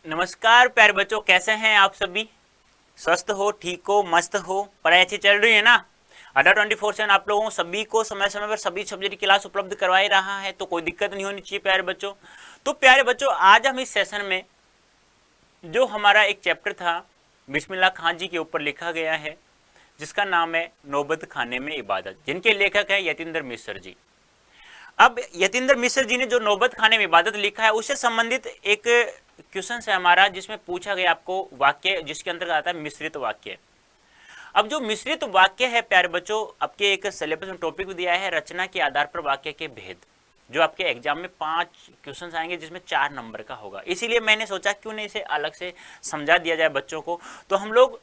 नमस्कार प्यारे बच्चों, कैसे हैं आप सभी? स्वस्थ हो, ठीक हो, मस्त हो, पढ़ाई अच्छी चल रही है ना? अड्डा 24/7 आप लोगों सभी को समय समय पर सभी सब्जेक्ट की क्लास उपलब्ध करवा ही रहा है, तो कोई दिक्कत नहीं होनी चाहिए प्यारे बच्चों। तो प्यारे बच्चों, आज हम इस सेशन में जो हमारा एक चैप्टर था बिस्मिल्लाह खान जी के ऊपर लिखा गया है, जिसका नाम है नौबत खाने में इबादत, जिनके लेखक है यतीन्द्र मिश्र जी। अब यतीन्द्र मिश्र जी ने जो नौबत खाने में इबादत लिखा है, उससे संबंधित एक क्वेश्चन है हमारा, जिसमें पूछा गया आपको वाक्य, जिसके अंतर्गत आता है मिश्रित वाक्य। अब जो मिश्रित वाक्य है प्यारे बच्चों, आपके एक सिलेबस में टॉपिक भी दिया है, रचना के आधार पर वाक्य के भेद, जो आपके एग्जाम में 5 क्वेश्चन आएंगे, जिसमें 4 नंबर का होगा। इसीलिए मैंने सोचा क्यों नहीं इसे अलग से समझा दिया जाए बच्चों को। तो हम लोग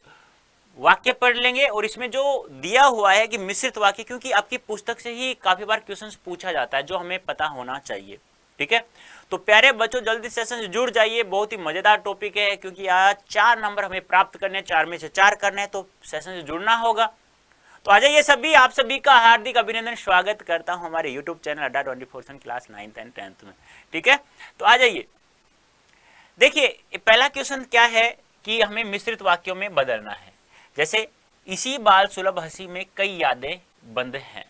वाक्य पढ़ लेंगे, और इसमें जो दिया हुआ है कि मिश्रित वाक्य, क्योंकि आपकी पुस्तक से ही काफी बार क्वेश्चंस पूछा जाता है, जो हमें पता होना चाहिए। ठीक है, तो प्यारे बच्चों जल्दी सेशन से जुड़ जाइए, बहुत ही मजेदार टॉपिक है, क्योंकि आज 4 नंबर हमें प्राप्त करने हैं, 4 में से 4 करने हैं, तो सेशन से जुड़ना होगा। तो आ जाइए सभी, आप सभी का हार्दिक अभिनंदन, स्वागत करता हूं हमारे यूट्यूब चैनल अड्डा 24/7 क्लास 9th एंड 10th में। ठीक है, तो आ जाइए। देखिए पहला क्वेश्चन क्या है कि हमें मिश्रित वाक्यों में बदलना है। जैसे इसी बाल सुलभ हंसी में कई यादें बंद हैं।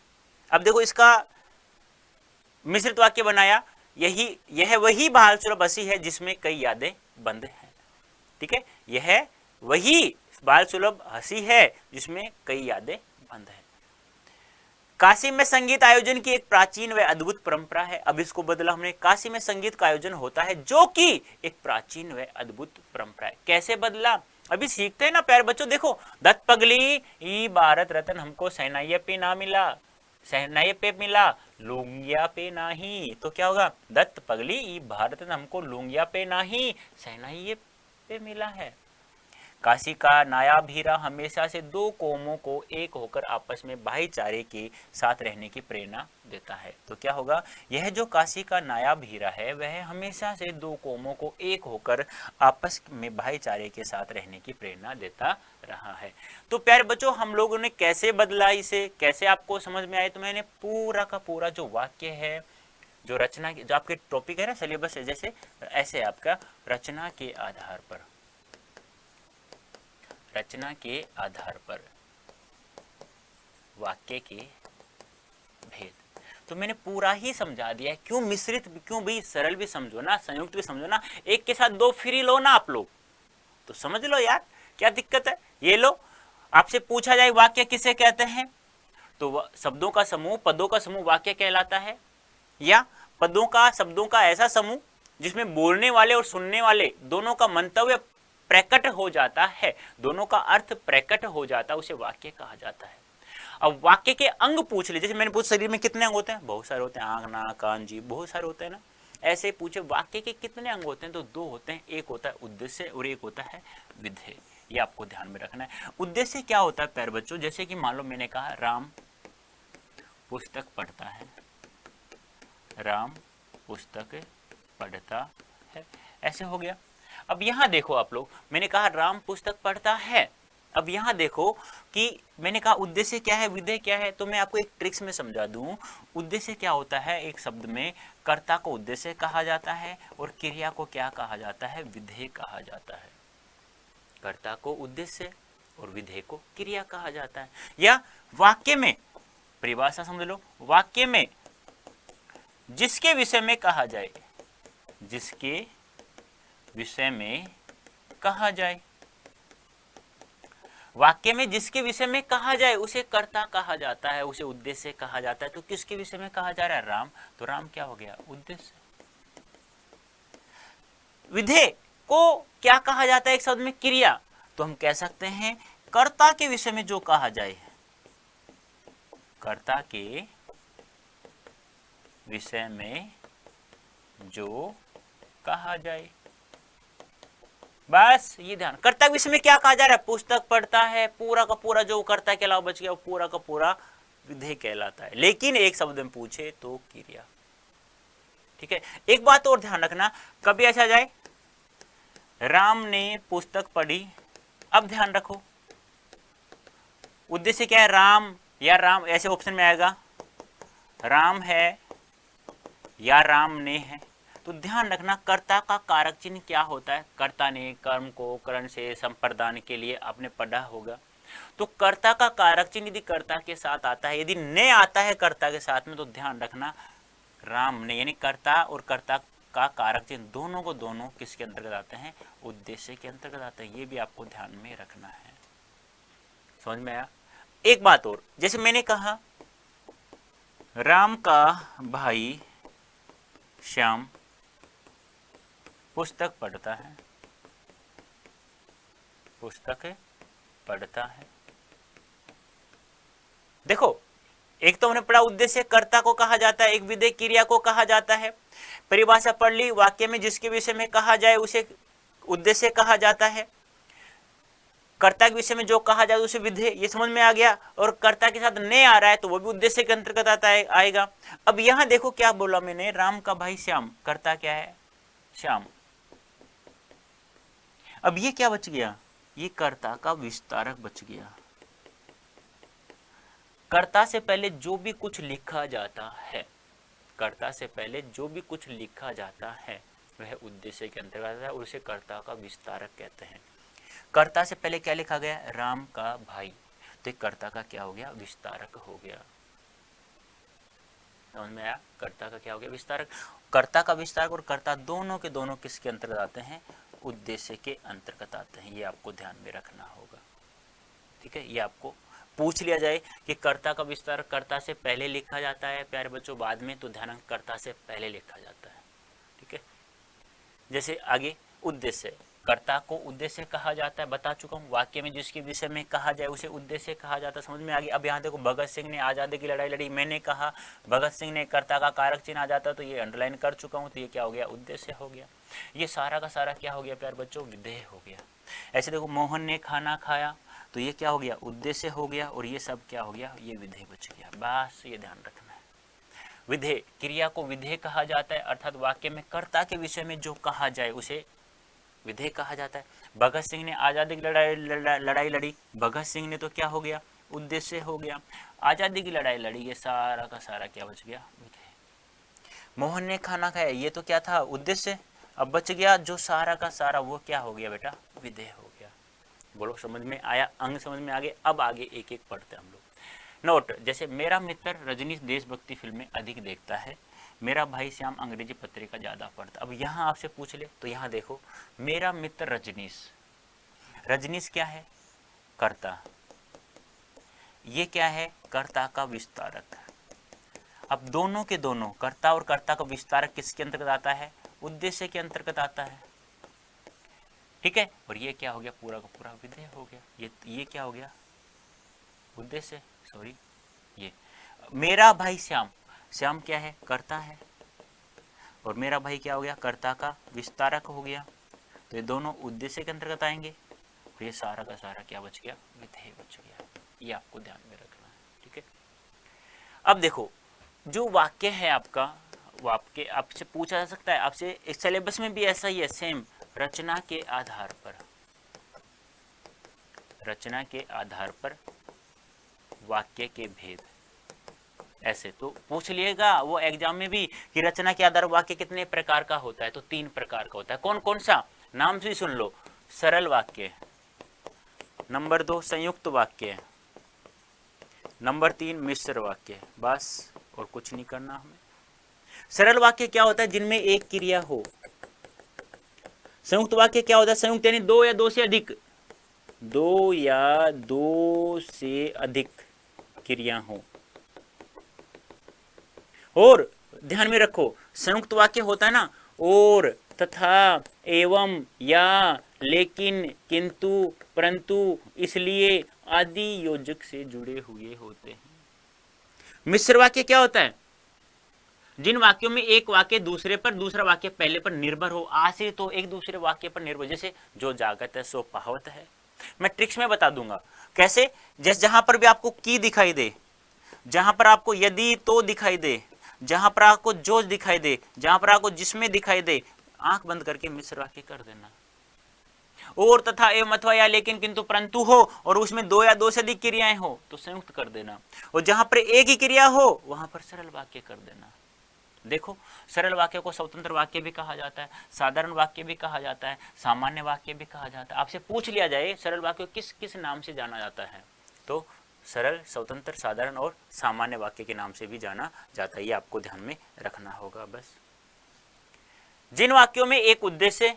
अब देखो इसका मिश्रित वाक्य बनाया, यह वही बाल सुलभ हंसी है जिसमें कई यादें बंद हैं। ठीक है, यह वही बाल सुलभ हंसी है जिसमें कई यादें बंद हैं। काशी में संगीत आयोजन की एक प्राचीन व अद्भुत परंपरा है। अब इसको बदला हमने, काशी में संगीत का आयोजन होता है जो कि एक प्राचीन व अद्भुत परंपरा है। कैसे बदला, अभी सीखते हैं ना प्यारे बच्चों। देखो, दत्त पगली ई भारत रत्न हमको सहनाइया पे ना मिला, सहनाइया पे मिला, लुंगिया पे नहीं। तो क्या होगा, दत्त पगली ई भारत रत्न हमको लुंगिया पे नहीं, सहनाइया पे मिला है। काशी का नायाब हीरा हमेशा से दो कौमों को एक होकर आपस में भाईचारे के साथ रहने की प्रेरणा देता है। तो क्या होगा, यह जो काशी का नायाब हीरा है, वह हमेशा से दो कौमों को एक होकर आपस में भाईचारे के साथ रहने की प्रेरणा देता रहा है। तो प्यारे बच्चों, हम लोगों ने कैसे बदला इसे, कैसे आपको समझ में आए, तो मैंने पूरा का पूरा जो वाक्य है, जो रचना, जो आपके टॉपिक है ना सिलेबस है, जैसे ऐसे आपका रचना के आधार पर, रचना के आधार पर वाक्य के भेद, तो मैंने पूरा ही समझा दिया है। क्यों मिश्रित, क्यों भी, सरल भी समझो ना, संयुक्त भी समझो ना, एक के साथ दो फ्री लो ना आप लोग, तो समझ लो यार, क्या दिक्कत है। ये लो, आपसे पूछा जाए वाक्य किसे कहते हैं, तो शब्दों का समूह, पदों का समूह वाक्य कहलाता है, या पदों का, शब्दों का ऐसा समूह जिसमें बोलने वाले और सुनने वाले दोनों का मंतव्य प्रकट हो जाता है, दोनों का अर्थ प्रकट हो जाता है, उसे वाक्य कहा जाता है। अब वाक्य के अंग पूछ ले, जैसे मैंने पूछा शरीर में कितने अंग होते हैं, बहुत सारे होते हैं, आंख नाक कान जीभ बहुत सारे होते हैं ना। ऐसे पूछे वाक्य के कितने अंग होते हैं, तो 2 होते हैं, एक होता है उद्देश्य और एक होता है विधेय। ये आपको ध्यान में रखना है। उद्देश्य क्या होता है प्यारे बच्चों, जैसे कि मान लो मैंने कहा राम पुस्तक पढ़ता है, राम पुस्तक पढ़ता है, ऐसे हो गया। अब यहां देखो आप लोग, मैंने कहा राम पुस्तक पढ़ता है। अब यहां देखो कि मैंने कहा उद्देश्य क्या है, विधेय क्या है, तो मैं आपको एक ट्रिक्स में समझा दूं। उद्देश्य क्या होता है, एक शब्द में कर्ता को उद्देश्य कहा जाता है और क्रिया को क्या कहा जाता है, विधेय कहा जाता है। कर्ता को उद्देश्य और विधेय को क्रिया कहा जाता है। या वाक्य में परिभाषा समझ लो, वाक्य में जिसके विषय में कहा जाए, जिसके विषय में कहा जाए, वाक्य में जिसके विषय में कहा जाए उसे कर्ता कहा जाता है, उसे उद्देश्य कहा जाता है। तो किसके विषय में कहा जा रहा है, राम, तो राम क्या हो गया, उद्देश्य। विधेय को क्या कहा जाता है एक शब्द में, क्रिया, तो हम कह सकते हैं कर्ता के विषय में जो कहा जाए, कर्ता के विषय में जो कहा जाए, बस ये ध्यान। कर्ता विषय में क्या कहा जा रहा है, पुस्तक पढ़ता है, पूरा का पूरा जो कर्ता के अलावा बच गया वो पूरा का पूरा विधेय कहलाता है। लेकिन एक शब्द में पूछे तो क्रिया। ठीक है, एक बात और ध्यान रखना, कभी ऐसा जाए राम ने पुस्तक पढ़ी, अब ध्यान रखो उद्देश्य क्या है, राम या राम, ऐसे ऑप्शन में आएगा राम है या राम ने है। तो ध्यान रखना कर्ता का कारक चिन्ह क्या होता है। कर्ता ने कर्म को करण से संप्रदान के लिए आपने पढ़ा होगा। तो कर्ता का कारक चिन्ह यदि कर्ता के साथ आता है, यदि ने आता है कर्ता के साथ में, तो ध्यान रखना राम ने, यानी कर्ता और कर्ता का कारक चिन्ह दोनों को दोनों किसके अंतर्गत आते हैं, उद्देश्य के अंतर्गत आते हैं। ये भी आपको ध्यान में रखना है। समझ में आया। एक बात और, जैसे मैंने कहा राम का भाई श्याम पुस्तक पढ़ता है, पुस्तक पढ़ता है। देखो, एक तो हमने पढ़ा उद्देश्य कर्ता को कहा जाता है, एक विधेय क्रिया को कहा जाता है। परिभाषा पढ़ ली, वाक्य में जिसके विषय में कहा जाए उसे उद्देश्य कहा जाता है। कर्ता के विषय में जो कहा जाए उसे विधेय, ये समझ में आ गया। और कर्ता के साथ ने आ रहा है तो वो भी उद्देश्य के अंतर्गत आता है, आएगा। अब यहां देखो क्या बोला मैंने, राम का भाई श्याम, कर्ता क्या है, श्याम। अब ये क्या बच गया, ये कर्ता का विस्तारक बच गया। कर्ता से पहले जो भी कुछ लिखा जाता है, कर्ता से पहले जो भी कुछ लिखा जाता है वह उद्देश्य के अंतर्गत आता है और उसे कर्ता का विस्तारक कहते हैं। कर्ता से पहले क्या लिखा गया, राम का भाई, तो कर्ता का क्या हो गया, विस्तारक हो गया। समझ में आया, कर्ता का क्या हो गया, विस्तारक। कर्ता का विस्तारक और कर्ता दोनों के दोनों किसके अंतर्गत आते हैं, उद्देश्य के अंतर्गत आते हैं। ये आपको ध्यान में रखना होगा। ठीक है, ये आपको पूछ लिया जाए कि कर्ता का विस्तार कर्ता से पहले लिखा जाता है प्यारे बच्चों, बाद में, तो ध्यान कर्ता से पहले लिखा जाता है। ठीक है, जैसे आगे उद्देश्य, कर्ता को उद्देश्य कहा जाता है, बता चुका हूँ। वाक्य में जिसके विषय में कहा जाए उसे उद्देश्य कहा जाता है। समझ में आ गई। अब यहाँ देखो, भगत सिंह ने आजादी की लड़ाई लड़ी, मैंने कहा भगत सिंह ने, कर्ता का कारक चिन्ह आ जाता है तो ये अंडरलाइन कर चुका हूँ, तो ये क्या हो गया, उद्देश्य हो गया। ये सारा का सारा क्या हो गया प्यारे बच्चों, विधेय हो गया। ऐसे देखो, मोहन ने खाना खाया तो ये क्या हो गया, उद्देश्य हो गया, और ये सब क्या हो गया, ये विधेय बच गया। बस ये ध्यान रखना है। विधेय क्रिया को विधेय कहा जाता है, अर्थात वाक्य में कर्ता के विषय में जो कहा जाए उसे विधेय कहा जाता है। भगत सिंह ने आजादी की लड़ाई लड़ी, भगत सिंह ने तो क्या हो गया, उद्देश्य हो गया। आजादी की लड़ाई लड़ी, ये सारा का सारा क्या बच गया, विधेय। मोहन ने खाना खाया, ये तो क्या था, उद्देश्य। अब बच गया जो सारा का सारा, वो क्या हो गया बेटा, विधेय हो गया। बोलो समझ में आया, अंग समझ में आगे। अब आगे एक एक पढ़ते हैं हम लोग। नोट, जैसे मेरा मित्र रजनीश देशभक्ति फिल्में अधिक देखता है, मेरा भाई श्याम अंग्रेजी पत्रिका ज्यादा पढ़ता। अब यहाँ आपसे पूछ ले तो यहाँ देखो, मेरा मित्र रजनीश, रजनीश क्या है, कर्ता, ये क्या है, कर्ता का विस्तारक। अब दोनों के दोनों, कर्ता और कर्ता का विस्तारक किसके अंतर्गत आता है, उद्देश्य के अंतर्गत आता है। ठीक है, और ये क्या हो गया, पूरा का पूरा विधेय हो गया। ये क्या हो गया, उद्देश्य, सॉरी। ये मेरा भाई श्याम, श्याम क्या है, कर्ता है, और मेरा भाई क्या हो गया, कर्ता का विस्तारक हो गया। तो ये दोनों उद्देश्य के अंतर्गत आएंगे, और ये सारा का सारा क्या बच गया, विधेय बच गया। ये आपको ध्यान में रखना है। ठीक है, अब देखो, जो वाक्य है आपका, वाक्य आपसे पूछा जा सकता है, आपसे इस सिलेबस में भी ऐसा ही है, सेम। रचना के आधार पर, रचना के आधार पर वाक्य के भेद, ऐसे तो पूछ लिएगा वो एग्जाम में भी कि रचना के आधार वाक्य कितने प्रकार का होता है, तो 3 प्रकार का होता है। कौन कौन सा, नाम से सुन लो, सरल वाक्य, नंबर 2 संयुक्त वाक्य, नंबर 3 मिश्र वाक्य। बस और कुछ नहीं करना हमें। सरल वाक्य क्या होता है, जिनमें एक क्रिया हो। संयुक्त वाक्य क्या होता है, संयुक्त यानी 2 या 2 से अधिक, 2 या 2 से अधिक क्रिया हो। और ध्यान में रखो, संयुक्त वाक्य होता है ना, और, तथा, एवं, या, लेकिन, किंतु, परंतु, इसलिए आदि योजक से जुड़े हुए होते हैं। मिश्र वाक्य क्या होता है, जिन वाक्यों में एक वाक्य दूसरे पर, दूसरा वाक्य पहले पर निर्भर हो, आश्रित हो, एक दूसरे वाक्य पर निर्भर। जैसे जो जागत है सो पावत है। मैं ट्रिक्स में बता दूंगा कैसे। जैसे जहां पर भी आपको की दिखाई दे, जहां पर आपको यदि तो दिखाई दे, जहां पर आपको जो दिखाई दे, जहां पर आपको जिसमें दिखाई दे, आंख बंद करके मिश्र वाक्य कर देना। और, तथा, एवं, अथवा, या, लेकिन, किंतु, परंतु हो, और उसमें 2 या 2 से अधिक क्रियाएं हो तो संयुक्त कर देना। और जहां पर एक ही क्रिया हो वहां पर सरल वाक्य कर देना। देखो, सरल वाक्य को स्वतंत्र वाक्य भी कहा जाता है, साधारण वाक्य भी कहा जाता है, सामान्य वाक्य भी कहा जाता है। आपसे पूछ लिया जाए सरल वाक्य को किस किस नाम से जाना जाता है, तो सरल, स्वतंत्र, साधारण और सामान्य वाक्य के नाम से भी जाना जाता है। ये आपको ध्यान में रखना होगा। बस जिन वाक्यों में एक उद्देश्य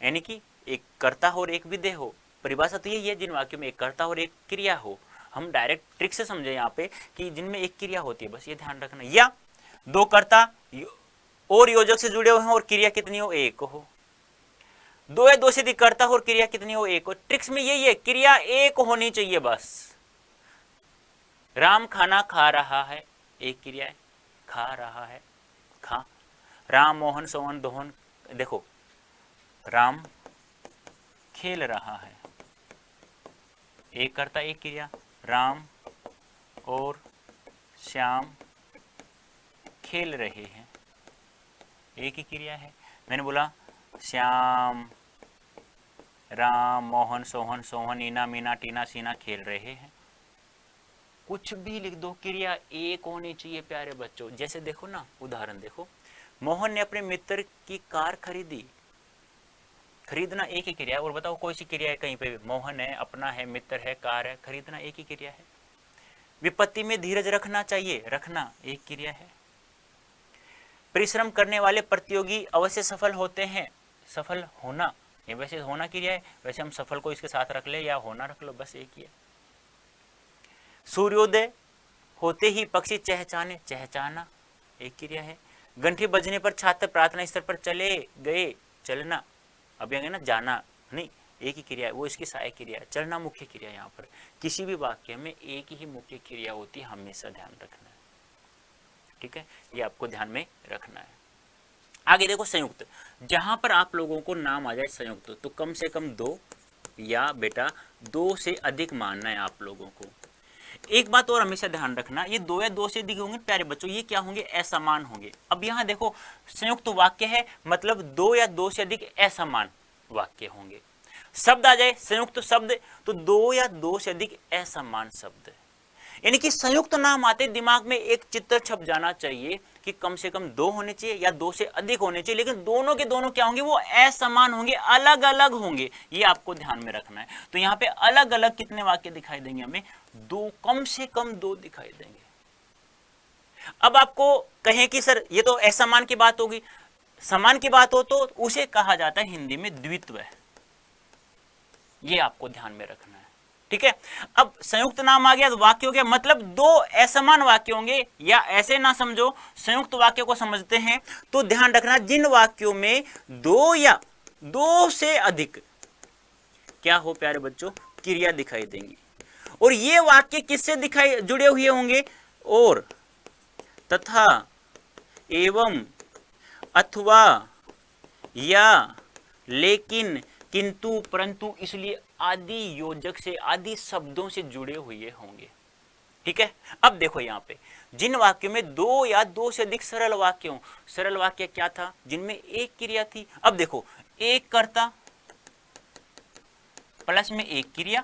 यानी कि एक कर्ता हो और एक विधेय हो, परिभाषा तो यही है, जिन वाक्यों में एक कर्ता और एक क्रिया हो। हम डायरेक्ट ट्रिक से समझे यहाँ पे कि जिनमें एक क्रिया होती है, बस ये ध्यान रखना। या दो कर्ता और योजक से जुड़े हुए हैं और क्रिया कितनी हो, एक हो। दो या दो से अधिक कर्ता हो और क्रिया कितनी हो, एक हो। ट्रिक्स में यही है, क्रिया एक होनी चाहिए बस। राम खाना खा रहा है, एक क्रिया है, खा रहा है, खा। राम मोहन सोहन दोहन, देखो राम खेल रहा है, एक कर्ता एक क्रिया। राम और श्याम खेल रहे हैं, एक ही क्रिया है। मैंने बोला श्याम, राम, मोहन, सोहन, सोहन, ईना, मीना, टीना, सीना खेल रहे हैं। कुछ भी लिख दो, क्रिया एक होनी चाहिए प्यारे बच्चों। जैसे देखो ना, उदाहरण देखो, मोहन ने अपने मित्र की कार खरीदी। खरीदना एक ही क्रिया है। और बताओ कोई सी क्रिया है कहीं पे? मोहन है, अपना है, मित्र है, कार है, खरीदना एक ही क्रिया है। विपत्ति में धीरज रखना चाहिए, रखना एक क्रिया है। परिश्रम करने वाले प्रतियोगी अवश्य सफल होते हैं, सफल होना, ये वैसे होना क्रिया है, वैसे हम सफल को इसके साथ रख ले या होना रख लो, बस एक ही है। सूर्योदय होते ही पक्षी चहचाने, चहचाना एक क्रिया है। घंटी बजने पर छात्र प्रार्थना स्थल पर चले गए, चलना, अभी आगे ना जाना नहीं, एक ही क्रिया है, वो इसकी सहायक क्रिया है। चलना मुख्य क्रिया है। यहाँ पर किसी भी वाक्य में एक ही मुख्य क्रिया होती है, हमेशा ध्यान रखना है, ठीक है, ये आपको ध्यान में रखना है। आगे देखो संयुक्त, जहां पर आप लोगों को नाम आ जाए संयुक्त, तो कम से कम दो या बेटा दो से अधिक मानना है आप लोगों को। एक बात और हमेशा ध्यान रखना, ये दो या दो से अधिक होंगे प्यारे बच्चों, ये क्या होंगे? असमान होंगे। अब यहाँ देखो संयुक्त वाक्य है, मतलब दो या दो से अधिक असमान वाक्य होंगे। शब्द आ जाए संयुक्त शब्द, तो दो या दो से अधिक असमान शब्द, यानी कि संयुक्त नाम आते दिमाग में एक चित्र छप जाना चाहिए कि कम से कम दो होने चाहिए या दो से अधिक होने चाहिए, लेकिन दोनों के दोनों क्या होंगे? वो असमान होंगे, अलग अलग होंगे, ये आपको ध्यान में रखना है। तो यहाँ पे अलग अलग कितने वाक्य दिखाई देंगे हमें? दो, कम से कम दो दिखाई देंगे। अब आपको कहें कि सर ये तो असमान की बात होगी, समान की बात हो तो उसे कहा जाता है हिंदी में द्वित्व, ये आपको ध्यान में रखना है, ठीक है। अब संयुक्त नाम आ गया तो वाक्य हो गया, मतलब दो असमान वाक्य होंगे, या ऐसे ना समझो, संयुक्त वाक्य को समझते हैं तो ध्यान रखना जिन वाक्यों में दो या दो से अधिक क्या हो प्यारे बच्चों? क्रिया दिखाई देंगी। और ये वाक्य किससे दिखाई जुड़े हुए होंगे? और, तथा, एवं, अथवा, या, लेकिन, किंतु, परंतु, इसलिए आदि योजक से, आदि शब्दों से जुड़े हुए होंगे, ठीक है। अब देखो यहाँ पे जिन वाक्यों में दो या दो से अधिक सरल वाक्य हो, सरल वाक्य क्या था? जिनमें एक क्रिया थी। अब देखो एक कर्ता प्लस में एक क्रिया,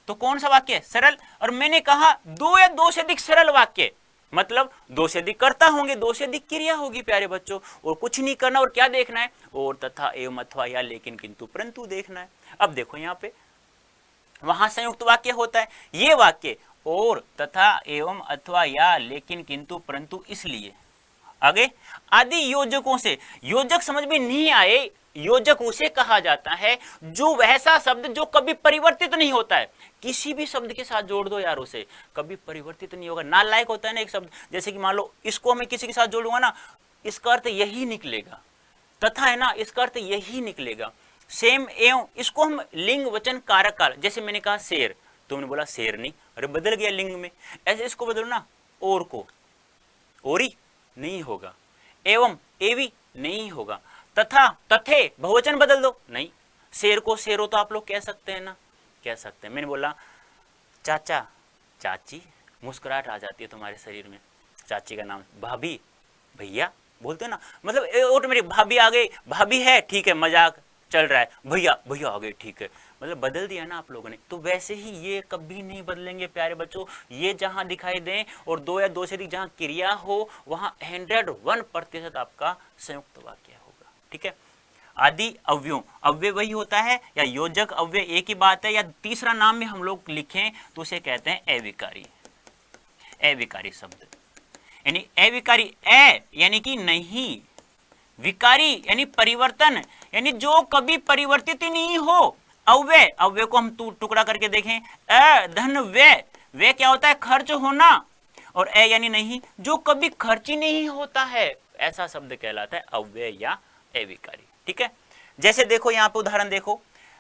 तो कौन सा वाक्य है? सरल। और मैंने कहा दो या दो से अधिक सरल वाक्य, मतलब दो से अधिक कर्ता होंगे, दो से अधिक क्रिया होगी प्यारे बच्चों, और कुछ नहीं करना। और क्या देखना है? और, तथा, एवं, अथवा, या, लेकिन, किंतु, परंतु देखना है। अब देखो यहाँ पे वहां संयुक्त वाक्य होता है, ये वाक्य और, तथा, एवं, अथवा, या, लेकिन, किंतु, परंतु, इसलिए। आगे आदि योजकों से, योजक समझ में नहीं आए, योजक उसे कहा जाता है जो वैसा शब्द जो कभी परिवर्तित नहीं होता है। किसी भी शब्द के साथ जोड़ दो यार, उसे कभी परिवर्तित नहीं होगा। नालायक होता है ना एक शब्द, जैसे कि मान लो इसको मैं किसी के साथ जोड़ूंगा ना, इसका अर्थ यही निकलेगा। तथा है ना, इसका अर्थ यही निकलेगा। सेम, एवं, इसको हम लिंग वचन कारक काल, जैसे मैंने कहा शेर, तुमने बोला शेर नहीं, अरे बदल गया लिंग में। ऐसे इसको बदलो ना, और को ओरी नहीं होगा, एवं एवी नहीं होगा, तथा तथे बहुवचन बदल दो, नहीं। शेर को शेरो तो आप लोग कह सकते हैं ना, कह सकते हैं। मैंने बोला चाचा चाची, मुस्कुराहट आ जाती है तुम्हारे शरीर में। चाची का नाम, भाभी भैया बोलते हैं ना, मतलब ऑटोमेटिक भाभी आ गई, भाभी है ठीक है, मजाक चल रहा है, भैया भैया आ गए ठीक है, मतलब बदल दिया ना आप लोगों ने। तो वैसे ही ये कभी नहीं बदलेंगे प्यारे बच्चों। ये जहां दिखाई दें और दो या दो से अधिक जहां क्रिया हो वहां 101% आपका संयुक्त वाक्य होगा। ठीक है। आदि अव्ययों, अव्यय वही होता है या योजक अव्यय एक ही बात है, या तीसरा नाम में हम लोग लिखें तो उसे कहते हैं अविकारी। अविकारी शब्द यानी अविकारी, यानी कि नहीं, विकारी यानी परिवर्तन, यानी जो कभी परिवर्तित ही नहीं हो। अव्यय, अव्यय को हम टुकड़ा करके देखें, धन व्यय, व्यय क्या होता है? खर्च होना। और यानी नहीं, जो कभी खर्च ही नहीं होता है, ऐसा शब्द कहलाता है अव्यय या अविकारी। ठीक है। जैसे देखो यहाँ पे उदाहरण देखो,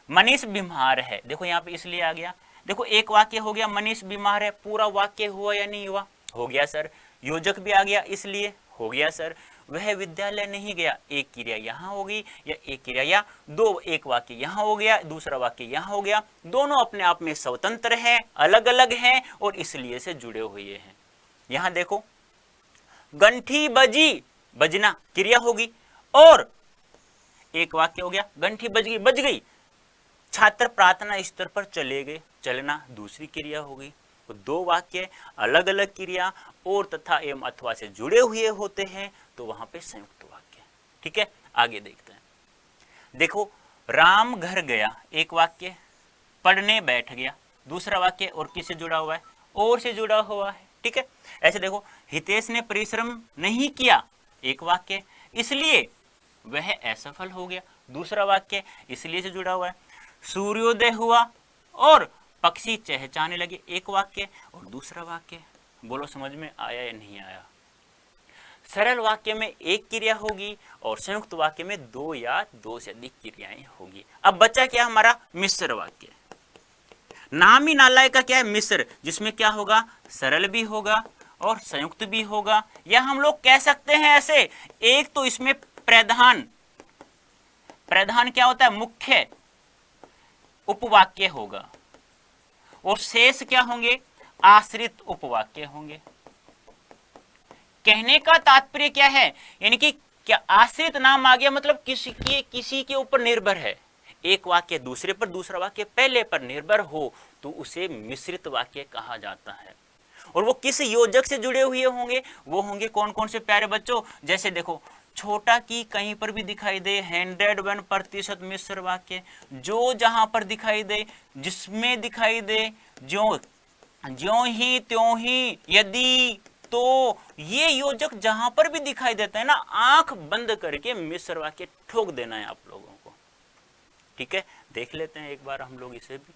मनीष बीमार है, देखो यहाँ पे इसलिए आ गया। देखो एक वाक्य हो गया, मनीष बीमार है, पूरा वाक्य हुआ या नहीं हुआ? हो गया सर। योजक भी आ गया, इसलिए हो गया सर। वह विद्यालय नहीं गया, एक क्रिया यहाँ होगी या एक क्रिया या दो, एक वाक्य यहाँ हो गया, दूसरा वाक्य यहाँ हो गया। दोनों अपने आप में स्वतंत्र हैं, अलग अलग हैं और इसलिए से जुड़े हुए हैं। यहाँ देखो, गंठी बजी, बजना क्रिया होगी और एक वाक्य हो गया, गंठी बज गई, बज गई। छात्र प्रार्थना स्तर पर चले गए, चलना दूसरी क्रिया होगी। तो दो वाक्य अलग अलग क्रिया और तथा एवं अथवा से जुड़े हुए होते हैं तो वहां पे संयुक्त वाक्य। ठीक है। आगे देखते हैं। देखो, राम घर गया, एक वाक्य, पढ़ने बैठ गया, दूसरा वाक्य, और किससे जुड़ा हुआ है? और से जुड़ा हुआ है। ठीक है। ऐसे देखो, हितेश ने परिश्रम नहीं किया, एक वाक्य, इसलिए वह असफल हो गया, दूसरा वाक्य, इसलिए से जुड़ा हुआ है। सूर्योदय हुआ और पक्षी चहचहाने लगे, एक वाक्य और दूसरा वाक्य। बोलो समझ में आया या नहीं आया? सरल वाक्य में एक क्रिया होगी और संयुक्त वाक्य में दो या दो से अधिक क्रियाएं होगी। अब बचा क्या हमारा? मिश्र वाक्य। नाम ही नालायक का क्या है? मिश्र, जिसमें क्या होगा? सरल भी होगा और संयुक्त भी होगा। या हम लोग कह सकते हैं ऐसे, एक तो इसमें प्रधान, प्रधान क्या होता है? मुख्य उपवाक्य होगा और शेष क्या होंगे? आश्रित उपवाक्य होंगे। कहने का तात्पर्य क्या है? यानी कि क्या आश्रित नाम आ गया मतलब किसी के ऊपर निर्भर है। एक वाक्य दूसरे पर, दूसरा वाक्य पहले पर निर्भर हो तो उसे मिश्रित वाक्य कहा जाता है। और वो किस योजक से जुड़े हुए होंगे? वो होंगे कौन कौन से प्यारे बच्चों? जैसे देखो, छोटा की कहीं पर भी दिखाई दे, 101% मिश्र वाक्य। जो जहां पर दिखाई दे, जिसमें दिखाई दे, ज्यों ही त्यों ही, यदि, तो, ये योजक जहां पर भी दिखाई देता है ना, आंख बंद करके मिश्र वाक्य ठोक देना है आप लोगों को। ठीक है। देख लेते हैं एक बार हम लोग इसे भी।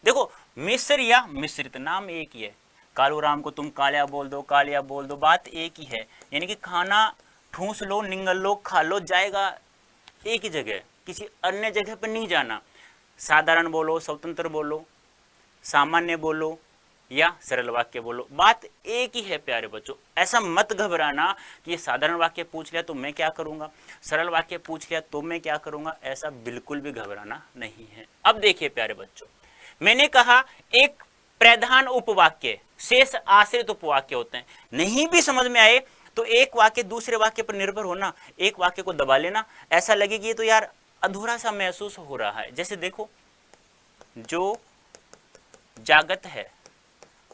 देखो, मिश्र या मिश्रित नाम एक ही है। कालू राम को तुम कालिया बोल दो, कालिया बोल दो, बात एक ही है। यानी कि खाना ठूस लो, निगल लो, खा लो, जाएगा एक ही जगह, किसी अन्य जगह पर नहीं जाना। साधारण बोलो, स्वतंत्र बोलो, सामान्य बोलो या सरल वाक्य बोलो, बात एक ही है प्यारे बच्चों। ऐसा मत घबराना कि ये साधारण वाक्य पूछ लिया तो मैं क्या करूंगा, सरल वाक्य पूछ लिया तो मैं क्या करूंगा, ऐसा बिल्कुल भी घबराना नहीं है। अब देखिए प्यारे बच्चों, मैंने कहा एक प्रधान उपवाक्य, शेष आश्रित उपवाक्य होते हैं। नहीं भी समझ में आए तो एक वाक्य दूसरे वाक्य पर निर्भर होना, एक वाक्य को दबा लेना, ऐसा लगे कि ये तो यार अधूरा सा महसूस हो रहा है। जैसे देखो, जो जागत है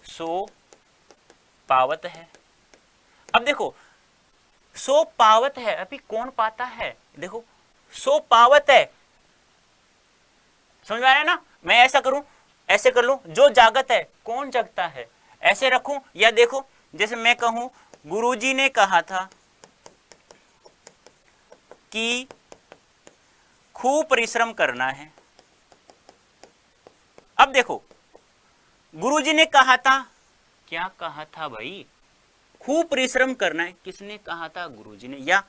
सो पावत है। अब देखो, सो पावत है, अभी कौन पाता है? देखो, सो पावत है, समझ में आया ना? मैं ऐसा करूं, ऐसे कर लूं, जो जागत है, कौन जगता है, ऐसे रखूं। या देखो, जैसे मैं कहूं, गुरुजी ने कहा था कि खूब परिश्रम करना है। अब देखो, गुरुजी ने कहा था, क्या कहा था भाई? खूब परिश्रम करना है। किसने कहा था? गुरुजी ने। या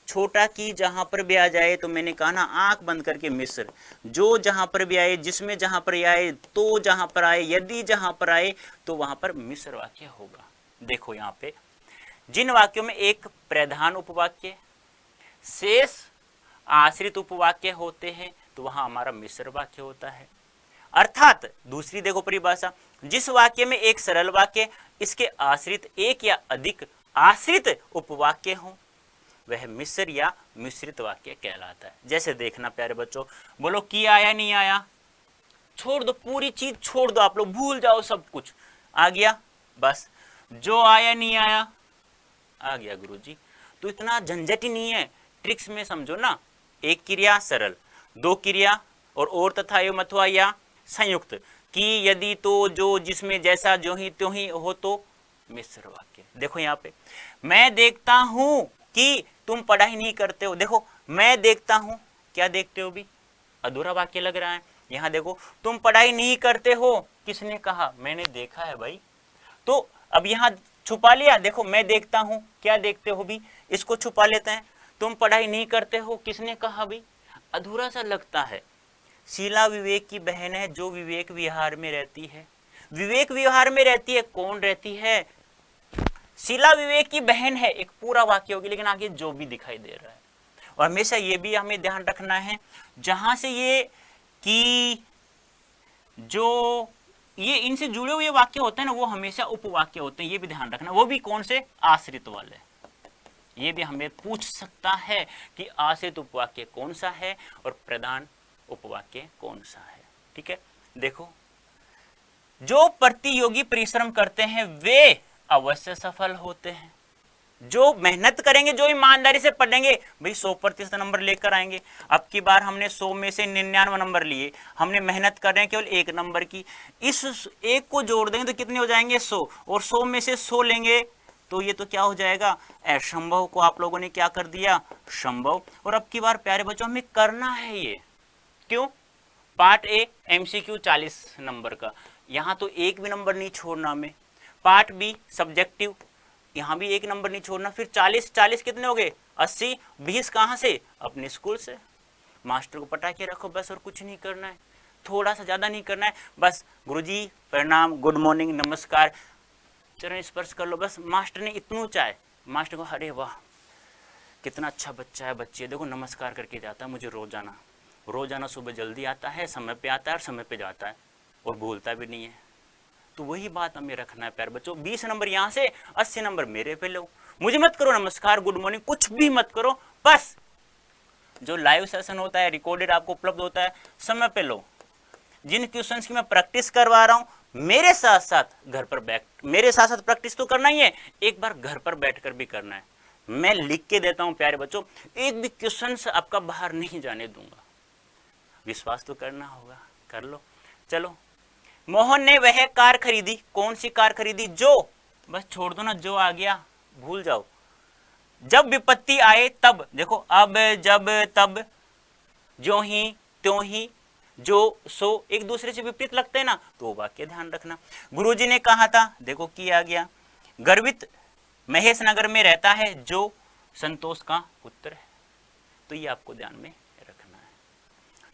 छोटा की जहां पर भी आ जाए तो मैंने कहा ना, आंख बंद करके मिश्र, जो जहां पर भी आए, जिसमें जहां पर आए, तो जहां पर आए, यदि जहां पर आए, तो वहां पर मिश्र वाक्य होगा। देखो यहां पे जिन वाक्यों में एक प्रधान उपवाक्य, शेष आश्रित उपवाक्य होते हैं तो वहां हमारा मिश्र वाक्य होता है। अर्थात दूसरी देखो परिभाषा, जिस वाक्य में एक सरल वाक्य, इसके आश्रित एक या अधिक आश्रित उपवाक्य हो, वह मिश्र या मिश्रित वाक्य कहलाता है। जैसे देखना प्यारे बच्चों, बोलो की आया नहीं आया? छोड़ दो, पूरी चीज छोड़ दो, आप लोग भूल जाओ सब कुछ। आ गया, बस जो आया नहीं आया, आ गया गुरुजी। तो इतना झंझट ही नहीं है, ट्रिक्स में समझो ना। एक क्रिया सरल, दो क्रिया और तथा एवं अथवा या संयुक्त, कि यदि तो जो जिसमें जैसा जो ही त्यों ही हो तो मिश्र वाक्य। देखो यहाँ पे, मैं देखता हूं कि तुम पढ़ाई नहीं करते हो। देखो मैं देखता हूं, क्या देखते हो भी, अधूरा वाक्य लग रहा है। यहाँ देखो तुम पढ़ाई नहीं करते हो, किसने कहा, मैंने देखा है भाई। तो अब यहाँ छुपा लिया, देखो मैं देखता हूं, क्या देखते हो भी, इसको छुपा लेते हैं। तुम पढ़ाई नहीं करते हो, किसने कहा भी, अधूरा सा लगता है। शीला विवेक की बहन है जो विवेक विहार में रहती है। विवेक विहार में रहती है, कौन रहती है, शीला विवेक की बहन है, एक पूरा वाक्य होगी, लेकिन आगे जो भी दिखाई दे रहा है। और हमेशा ये भी हमें ध्यान रखना है, जहां से ये कि जो ये इनसे जुड़े हुए वाक्य होते हैं ना, वो हमेशा उपवाक्य होते हैं, ये भी ध्यान रखना। वो भी कौन से, आश्रित वाले। ये भी हमें पूछ सकता है कि आश्रित उपवाक्य कौन सा है और प्रधान उपवाक्य कौन सा है। ठीक है, देखो जो प्रतियोगी परिश्रम करते हैं वे अवश्य सफल होते हैं। जो मेहनत करेंगे, जो ईमानदारी से पढ़ेंगे, भाई 100% नंबर लेकर आएंगे। अब की बार हमने 100 में से 99 नंबर लिए, हमने मेहनत कर रहे हैं केवल 1 नंबर की। इस एक को जोड़ देंगे तो कितने हो जाएंगे, 100, और 100 में से 100 लेंगे तो ये तो क्या हो जाएगा, असंभव को आप लोगों ने क्या कर दिया, संभव। और अब की बार प्यारे बच्चों हमें करना है ये, क्यों, पार्ट ए MCQ 40 नंबर का, यहाँ तो एक भी नंबर नहीं छोड़ना हमें। पार्ट बी सब्जेक्टिव, यहाँ भी 1 नंबर नहीं छोड़ना। फिर 40 कितने हो गए, 80, 20 कहाँ से, अपने स्कूल से। मास्टर को पटा के रखो बस, और कुछ नहीं करना है, थोड़ा सा ज़्यादा नहीं करना है, बस गुरुजी प्रणाम, गुड मॉर्निंग, नमस्कार, चरण स्पर्श कर लो, बस मास्टर ने इतना चाहे, मास्टर को अरे वाह कितना अच्छा बच्चा है, बच्चे देखो नमस्कार करके जाता है मुझे रोजाना सुबह जल्दी आता है, समय पे आता है और समय पे जाता है, और भूलता भी नहीं है। तो वही बात हमें रखना है प्यारे बच्चों। 20 नंबर यहाँ से, 80 नंबर मेरे पे लो। मुझे मत करो नमस्कार गुड मॉर्निंग, कुछ भी मत करो, बस जो लाइव सेशन होता है रिकॉर्डेड आपको उपलब्ध होता है, समय पे लो। जिन क्वेश्चंस की मैं प्रैक्टिस करवा रहा हूँ, मेरे साथ साथ घर पर बैठ, मेरे साथ साथ प्रैक्टिस तो करना ही है, एक बार घर पर बैठकर भी करना है। मैं लिख के देता हूँ प्यारे बच्चों, एक भी क्वेश्चन आपका बाहर नहीं जाने दूंगा। विश्वास तो करना होगा, कर लो। चलो, मोहन ने वह कार खरीदी, कौन सी कार खरीदी, जो, बस छोड़ दो ना, जो आ गया भूल जाओ। जब विपत्ति आए तब, देखो अब जब तब, जो ही त्यों ही, जो सो, एक दूसरे से विपरीत लगते हैं ना, तो वाक्य ध्यान रखना। गुरुजी ने कहा था, देखो की आ गया, गर्वित महेश नगर में रहता है जो संतोष का पुत्र है। तो ये आपको ध्यान में रखना है।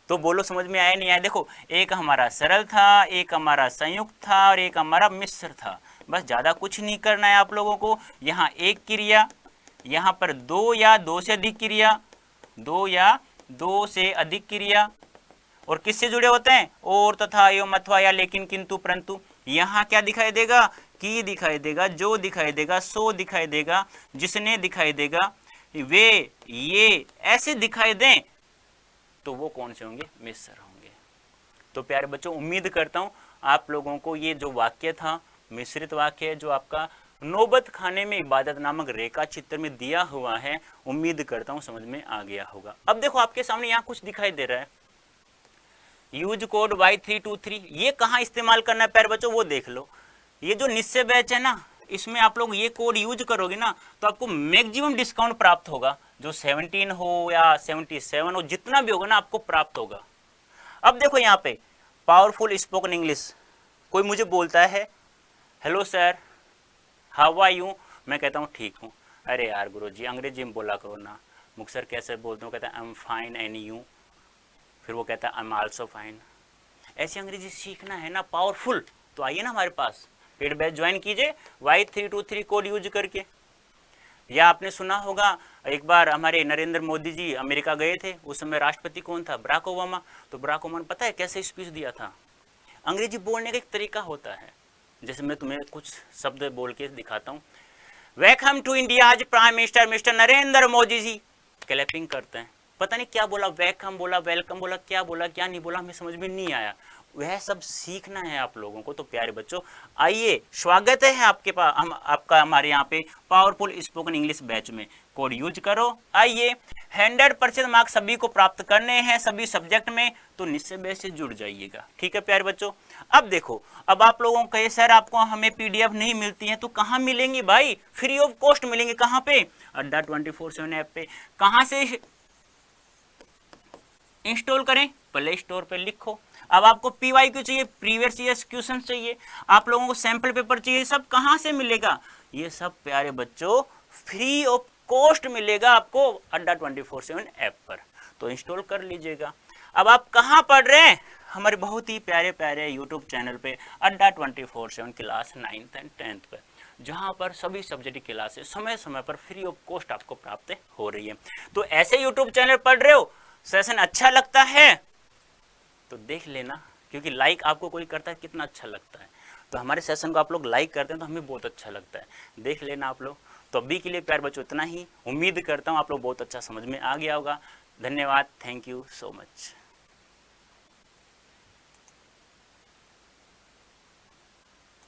तो बोलो समझ में आया नहीं आया। देखो एक हमारा सरल था, एक हमारा संयुक्त था, और एक हमारा मिश्र था। बस ज्यादा कुछ नहीं करना है आप लोगों को। यहाँ एक क्रिया, यहाँ पर 2 या 2 से अधिक क्रिया, 2 या 2 से अधिक क्रिया, और किससे जुड़े होते हैं, और तथा एवं अथवा या लेकिन किंतु परंतु। यहाँ क्या दिखाई देगा, की दिखाई देगा, जो दिखाई देगा, सो दिखाई देगा, जिसने दिखाई देगा, वे, ये ऐसे दिखाई दें तो वो कौन से होंगे, मिश्र होंगे। तो प्यारे बच्चों उम्मीद करता हूं आप लोगों को ये जो वाक्य था, मिश्रित वाक्य है, जो आपका नौबत खाने में इबादत नामक रेखा चित्र में दिया हुआ है, उम्मीद करता हूं समझ में आ गया होगा। अब देखो आपके सामने यहाँ कुछ दिखाई दे रहा है, यूज कोड Y323, ये कहाँ इस्तेमाल करना है प्यारे बच्चों, वो देख लो। ये जो निश्चय बैच है ना, इसमें आप लोग ये कोड यूज करोगे ना तो आपको मैक्सिमम डिस्काउंट प्राप्त होगा, जो 17 हो या 77 हो, जितना भी होगा ना आपको प्राप्त होगा। अब देखो यहाँ पे पावरफुल स्पोकन इंग्लिश, कोई मुझे बोलता है hello sir how are you, मैं कहता हूँ ठीक हूँ। अरे यार गुरुजी अंग्रेजी में बोला करो ना, मुख सर कैसे बोलते हो, कहता है I am fine and you, फिर वो कहता है आई एम आल्सो फाइन। ऐसी अंग्रेजी सीखना है ना पावरफुल, तो आइए ना हमारे पास, पेड बैच ज्वाइन कीजिए Y323 कोड यूज करके। या आपने सुना होगा एक बार हमारे नरेंद्र मोदी जी अमेरिका गए थे, उस समय राष्ट्रपति कौन था, बराक ओबामा। तो बराक ओबामा ने पता है कैसे स्पीच दिया था, अंग्रेजी बोलने का एक तरीका होता है, जैसे मैं तुम्हें कुछ शब्द बोल के दिखाता हूँ। वेलकम टू इंडिया आज prime minister mister Narendra Modi ji, clapping करते हैं। पता नहीं क्या बोला, वेलकम बोला, वेलकम बोला, क्या बोला क्या नहीं बोला, हमें समझ में नहीं आया। वह सब सीखना है आप लोगों को। तो प्यारे बच्चों, आइए, स्वागत है आपके पास, आपका हमारे यहाँ पे पावरफुल स्पोकन इंग्लिश बैच में। कोड यूज करो, आइए। 100% मार्क्स सभी को प्राप्त करने हैं सभी सब्जेक्ट में, तो निश्चय बैच से जुड़ जाइएगा। ठीक है प्यारे बच्चों। अब देखो, अब आप लोगों को कहे सर आपको हमें पीडीएफ नहीं मिलती है, तो कहाँ मिलेंगी भाई? फ्री ऑफ कॉस्ट मिलेंगे। कहाँ पे? अड्डा 24/7 ऐप पे। कहाँ से इंस्टॉल करें? प्ले स्टोर पे लिखो। अब आपको PYQ चाहिए, प्रीवियस ईयर्स क्वेश्चन चाहिए, आप लोगों को सैंपल पेपर चाहिए, सब कहाँ से मिलेगा? ये सब प्यारे बच्चों फ्री ऑफ कॉस्ट मिलेगा आपको अड्डा 24/7 ऐप पर, तो इंस्टॉल कर लीजिएगा। अब आप कहाँ पढ़ रहे हैं? हमारे बहुत ही प्यारे प्यारे यूट्यूब चैनल पे अड्डा 24/7 क्लास 9th एंड 10th पे, जहाँ पर सभी सब्जेक्ट की क्लासेस समय समय पर फ्री ऑफ कॉस्ट आपको प्राप्त हो रही है। तो ऐसे यूट्यूब चैनल पढ़ रहे हो, सेशन अच्छा लगता है तो देख लेना, क्योंकि लाइक आपको कोई करता है कितना अच्छा लगता है। तो हमारे सेशन को आप लोग लाइक करते हैं तो हमें बहुत अच्छा लगता है, देख लेना आप लोग। तो अभी के लिए प्यार बच्चों इतना ही, उम्मीद करता हूँ आप लोग बहुत अच्छा समझ में आ गया होगा। धन्यवाद, थैंक यू सो मच।